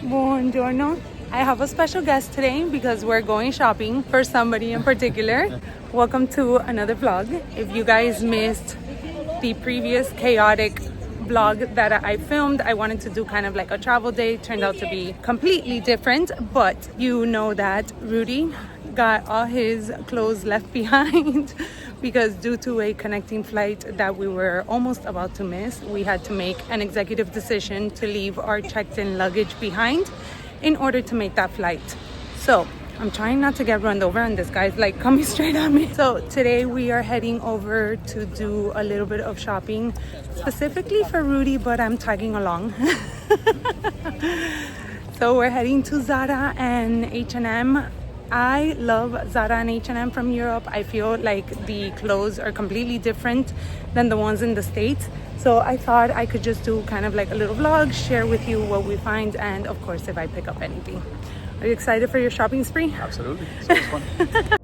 Buongiorno. I have a special guest today because we're going shopping for somebody in particular. Welcome to another vlog. If you guys missed the previous chaotic vlog that I filmed, I wanted to do kind of like a travel day. Turned out to be completely different, but you know that Rudy got all his clothes left behind because due to a connecting flight that we were almost about to miss, we had to make an executive decision to leave our checked-in luggage behind in order to make that flight. So I'm trying not to get run over, and this guy's like coming straight at me. So today we are heading over to do a little bit of shopping specifically for Rudy, but I'm tagging along. So we're heading to Zara and H&M. I love Zara and H&M from Europe. I feel like the clothes are completely different than the ones in the States. So I thought I could just do kind of like a little vlog, share with you what we find, and of course if I pick up anything. Are you excited for your shopping spree? Absolutely. It's always fun.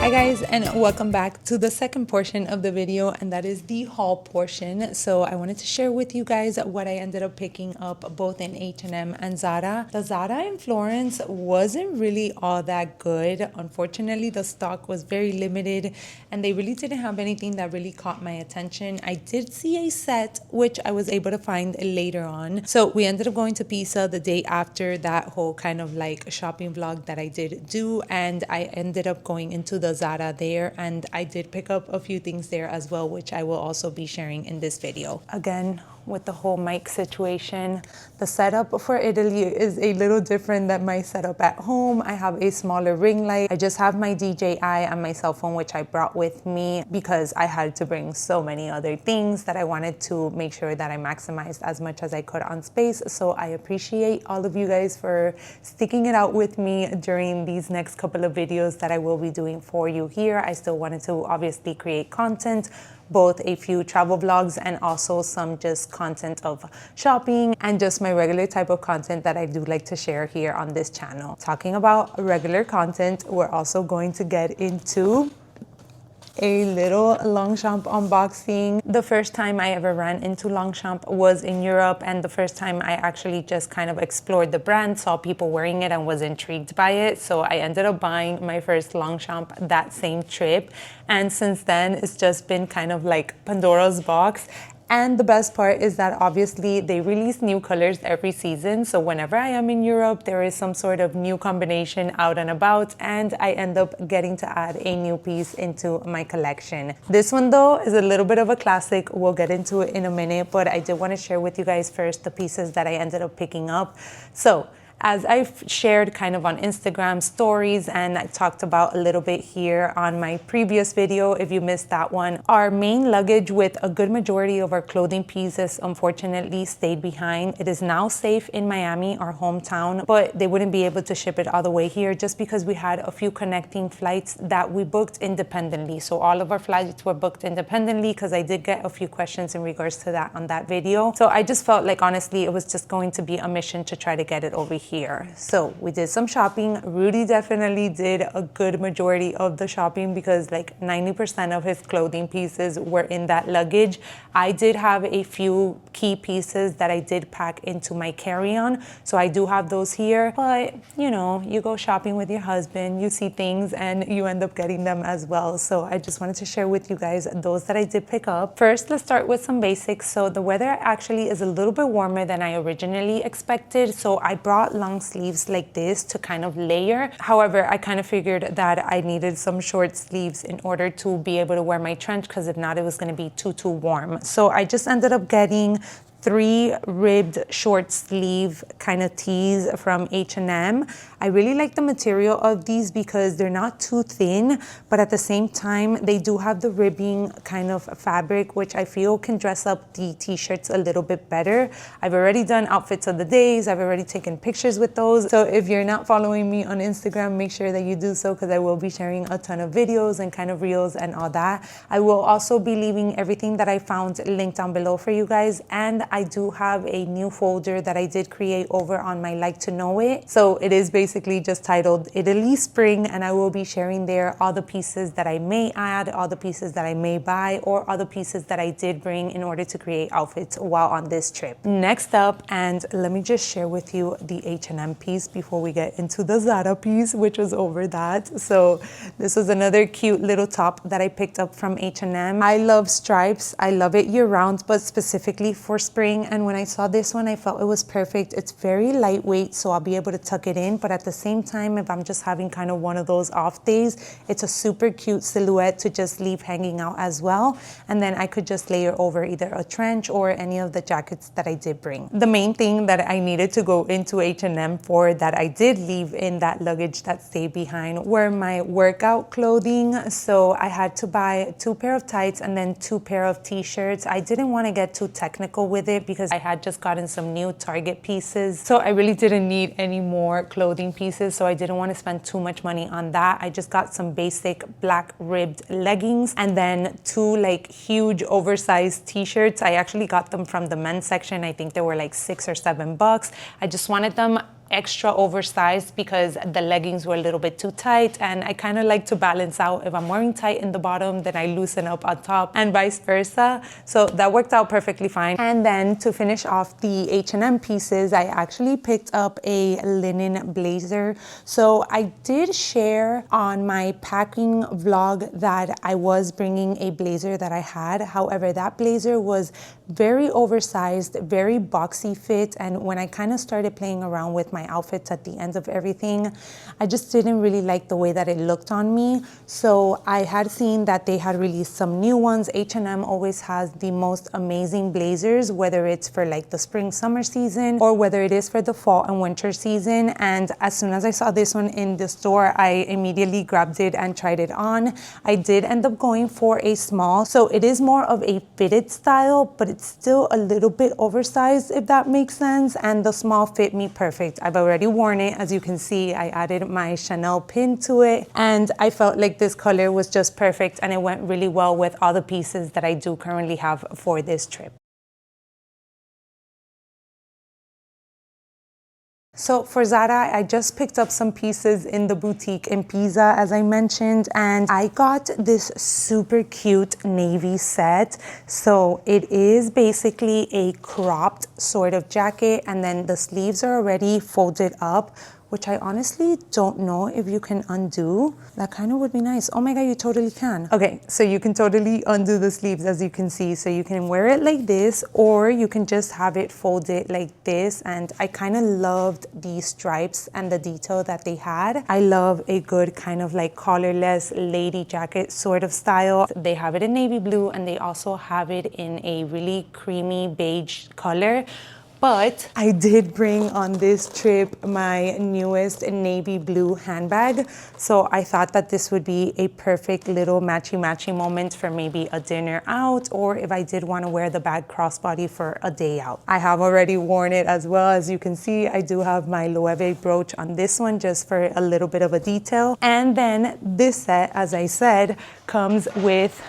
Hi guys, and welcome back to the second portion of the video, and that is the haul portion. So I wanted to share with you guys what I ended up picking up both in H&M and Zara. The Zara in Florence wasn't really all that good. Unfortunately, the stock was very limited and they really didn't have anything that really caught my attention. I did see a set which I was able to find later on. So we ended up going to Pisa the day after that whole kind of like shopping vlog that I did do, and I ended up going into the Zara there, and I did pick up a few things there as well, which I will also be sharing in this video. Again, with the whole mic situation, the setup for Italy is a little different than my setup at home. I have a smaller ring light. I just have my DJI and my cell phone, which I brought with me because I had to bring so many other things that I wanted to make sure that I maximized as much as I could on space. So I appreciate all of you guys for sticking it out with me during these next couple of videos that I will be doing for you here. I still wanted to obviously create content, both a few travel vlogs and also some just content of shopping and just my regular type of content that I do like to share here on this channel. Talking about regular content, we're also going to get into a little Longchamp unboxing. The first time I ever ran into Longchamp was in Europe, and the first time I actually just kind of explored the brand, saw people wearing it and was intrigued by it. So I ended up buying my first Longchamp that same trip, and since then it's just been kind of like Pandora's box. And the best part is that obviously they release new colors every season. So whenever I am in Europe, there is some sort of new combination out and about, and I end up getting to add a new piece into my collection. This one though is a little bit of a classic. We'll get into it in a minute, but I did want to share with you guys first the pieces that I ended up picking up. So as I've shared kind of on Instagram stories, and I talked about a little bit here on my previous video, if you missed that one, our main luggage with a good majority of our clothing pieces unfortunately stayed behind. It is now safe in Miami, our hometown, but they wouldn't be able to ship it all the way here just because we had a few connecting flights that we booked independently. So all of our flights were booked independently because I did get a few questions in regards to that on that video. So I just felt like honestly it was just going to be a mission to try to get it over here. here. So we did some shopping. Rudy definitely did a good majority of the shopping because like 90% of his clothing pieces were in that luggage. I did have a few key pieces that I did pack into my carry-on. So I do have those here, but you know, you go shopping with your husband, you see things and you end up getting them as well. So I just wanted to share with you guys those that I did pick up. First, let's start with some basics. So the weather actually is a little bit warmer than I originally expected. So I brought long sleeves like this to kind of layer. However, I kind of figured that I needed some short sleeves in order to be able to wear my trench, because if not, it was going to be too warm. So I just ended up getting 3 ribbed short sleeve kind of tees from H&M. I really like the material of these because they're not too thin, but at the same time, they do have the ribbing kind of fabric, which I feel can dress up the t-shirts a little bit better. I've already done outfits of the days. I've already taken pictures with those. So if you're not following me on Instagram, make sure that you do so, because I will be sharing a ton of videos and kind of reels and all that. I will also be leaving everything that I found linked down below for you guys. And I do have a new folder that I did create over on my Like to Know It. So it is basically just titled Italy Spring, and I will be sharing there all the pieces that I may add, all the pieces that I may buy, or all the pieces that I did bring in order to create outfits while on this trip. Next up, and let me just share with you the H&M piece before we get into the Zara piece, which was over that. So this was another cute little top that I picked up from H&M. I love stripes. I love it year round, but specifically for spring. And when I saw this one, I felt it was perfect. It's very lightweight, so I'll be able to tuck it in, but at the same time, if I'm just having kind of one of those off days, it's a super cute silhouette to just leave hanging out as well. And then I could just layer over either a trench or any of the jackets that I did bring. The main thing that I needed to go into H&M for that I did leave in that luggage that stayed behind were my workout clothing. So I had to buy 2 pair of tights and then 2 pair of t-shirts. I didn't want to get too technical with it because I had just gotten some new Target pieces. So I really didn't need any more clothing pieces. So I didn't want to spend too much money on that. I just got some basic black ribbed leggings and then 2 like huge oversized t-shirts. I actually got them from the men's section. I think they were like $6 or $7. I just wanted them extra oversized because the leggings were a little bit too tight, and I kind of like to balance out. If I'm wearing tight in the bottom, then I loosen up on top, and vice versa. So that worked out perfectly fine. And then to finish off the H&M pieces, I actually picked up a linen blazer. So I did share on my packing vlog that I was bringing a blazer that I had. However, that blazer was very oversized, very boxy fit, and when I kind of started playing around with my outfits at the end of everything, I just didn't really like the way that it looked on me. So I had seen that they had released some new ones. H&M always has the most amazing blazers, whether it's for like the spring summer season or whether it is for the fall and winter season. And as soon as I saw this one in the store, I immediately grabbed it and tried it on. I did end up going for a small, so it is more of a fitted style, but it's still a little bit oversized, if that makes sense, and the small fit me perfect. I've already worn it. As you can see, I added my Chanel pin to it, and I felt like this color was just perfect, and it went really well with all the pieces that I do currently have for this trip. So for Zara, I just picked up some pieces in the boutique in Pisa, as I mentioned, and I got this super cute navy set. So it is basically a cropped sort of jacket, and then the sleeves are already folded up, which I honestly don't know if you can undo. That kind of would be nice. Oh my God, you totally can. Okay, so you can totally undo the sleeves, as you can see. So you can wear it like this, or you can just have it folded like this. And I kind of loved the stripes and the detail that they had. I love a good kind of like collarless lady jacket sort of style. They have it in navy blue, and they also have it in a really creamy beige color. But I did bring on this trip my newest navy blue handbag. So I thought that this would be a perfect little matchy-matchy moment for maybe a dinner out, or if I did want to wear the bag crossbody for a day out. I have already worn it as well. As you can see, I do have my Loewe brooch on this one just for a little bit of a detail. And then this set, as I said, comes with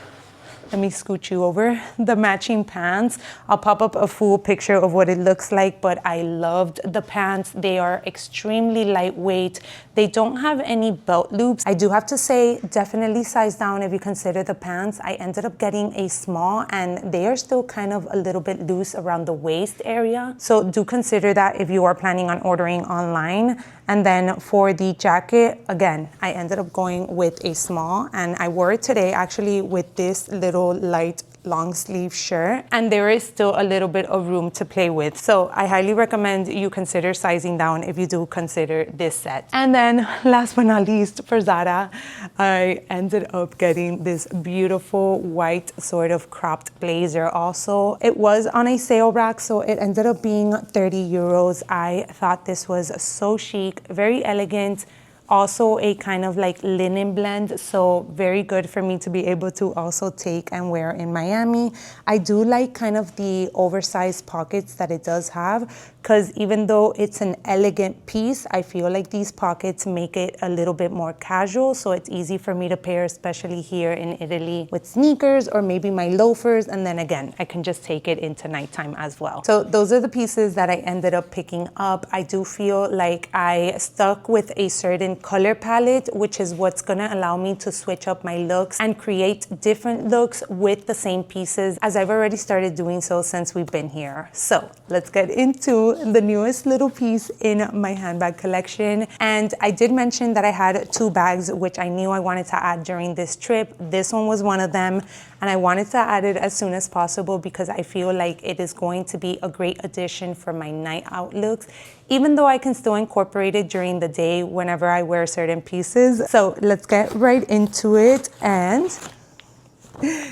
Let me scoot you over. The matching pants. I'll pop up a full picture of what it looks like, but I loved the pants. They are extremely lightweight. They don't have any belt loops. I do have to say, definitely size down if you consider the pants. I ended up getting a small and they are still kind of a little bit loose around the waist area. So do consider that if you are planning on ordering online. And then for the jacket, again, I ended up going with a small and I wore it today actually with this little light long sleeve shirt, and there is still a little bit of room to play with. So I highly recommend you consider sizing down if you do consider this set. And then last but not least, for Zara, I ended up getting this beautiful white sort of cropped blazer also. It was on a sale rack, so it ended up being 30 euros. I thought this was so chic, very elegant. Also a kind of like linen blend, so very good for me to be able to also take and wear in Miami. I do like kind of the oversized pockets that it does have, because even though it's an elegant piece, I feel like these pockets make it a little bit more casual, so it's easy for me to pair, especially here in Italy, with sneakers or maybe my loafers, and then again, I can just take it into nighttime as well. So those are the pieces that I ended up picking up. I do feel like I stuck with a certain color palette, which is what's gonna allow me to switch up my looks and create different looks with the same pieces, as I've already started doing so since we've been here. So let's get into the newest little piece in my handbag collection. And I did mention that I had 2 bags, which I knew I wanted to add during this trip. This one was one of them, and I wanted to add it as soon as possible because I feel like it is going to be a great addition for my night out looks, even though I can still incorporate it during the day whenever I wear certain pieces. So let's get right into it. And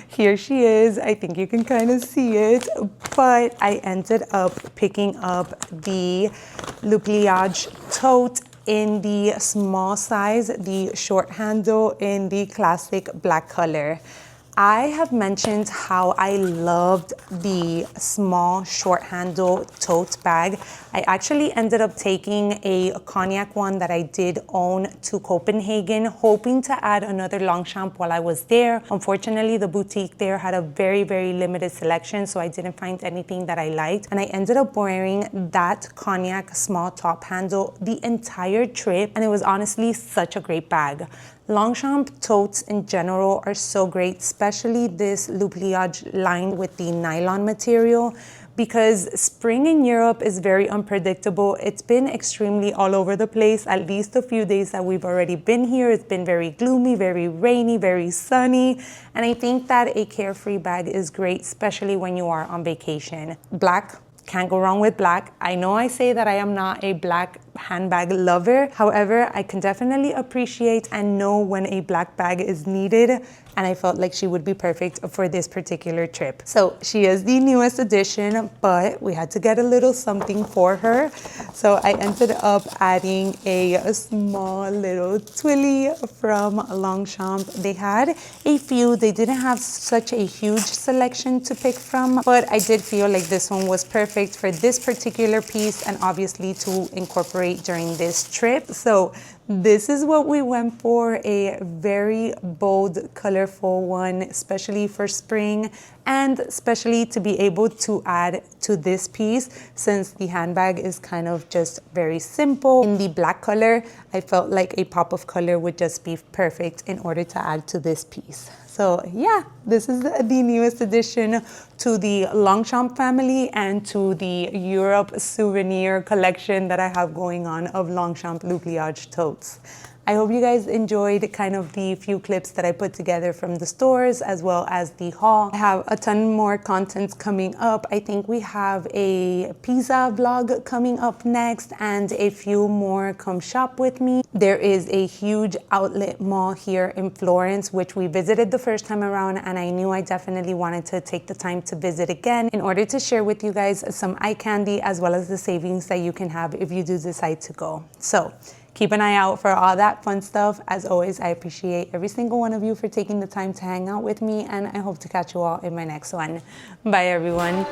here she is. I think you can kind of see it, but I ended up picking up the luggage tote in the small size, the short handle in the classic black color. I have mentioned how I loved the small short handle tote bag. I actually ended up taking a cognac one that I did own to Copenhagen, hoping to add another Longchamp while I was there. Unfortunately, the boutique there had a very, very limited selection, so I didn't find anything that I liked. And I ended up wearing that cognac small top handle the entire trip, and it was honestly such a great bag. Longchamp totes in general are so great, especially this luggage lined with the nylon material, because spring in Europe is very unpredictable. It's been extremely all over the place. At least a few days that we've already been here, it's been very gloomy, very rainy, very sunny. And I think that a carefree bag is great, especially when you are on vacation. Black, can't go wrong with black. I know I say that I am not a black handbag lover. However, I can definitely appreciate and know when a black bag is needed, and I felt like she would be perfect for this particular trip. So she is the newest addition, but we had to get a little something for her. So I ended up adding a small little twilly from Longchamp. They had a few. They didn't have such a huge selection to pick from, but I did feel like this one was perfect for this particular piece and obviously to incorporate during this trip. So this is what we went for, a very bold, colorful one, especially for spring, and especially to be able to add to this piece, since the handbag is kind of just very simple. In the black color, I felt like a pop of color would just be perfect in order to add to this piece. So yeah, this is the newest addition to the Longchamp family and to the Europe souvenir collection that I have going on of Longchamp luggage totes. I hope you guys enjoyed kind of the few clips that I put together from the stores as well as the haul. I have a ton more content coming up. I think we have a pizza vlog coming up next and a few more come shop with me. There is a huge outlet mall here in Florence, which we visited the first time around, and I knew I definitely wanted to take the time to visit again in order to share with you guys some eye candy as well as the savings that you can have if you do decide to go. So keep an eye out for all that fun stuff. As always, I appreciate every single one of you for taking the time to hang out with me, and I hope to catch you all in my next one. Bye, everyone.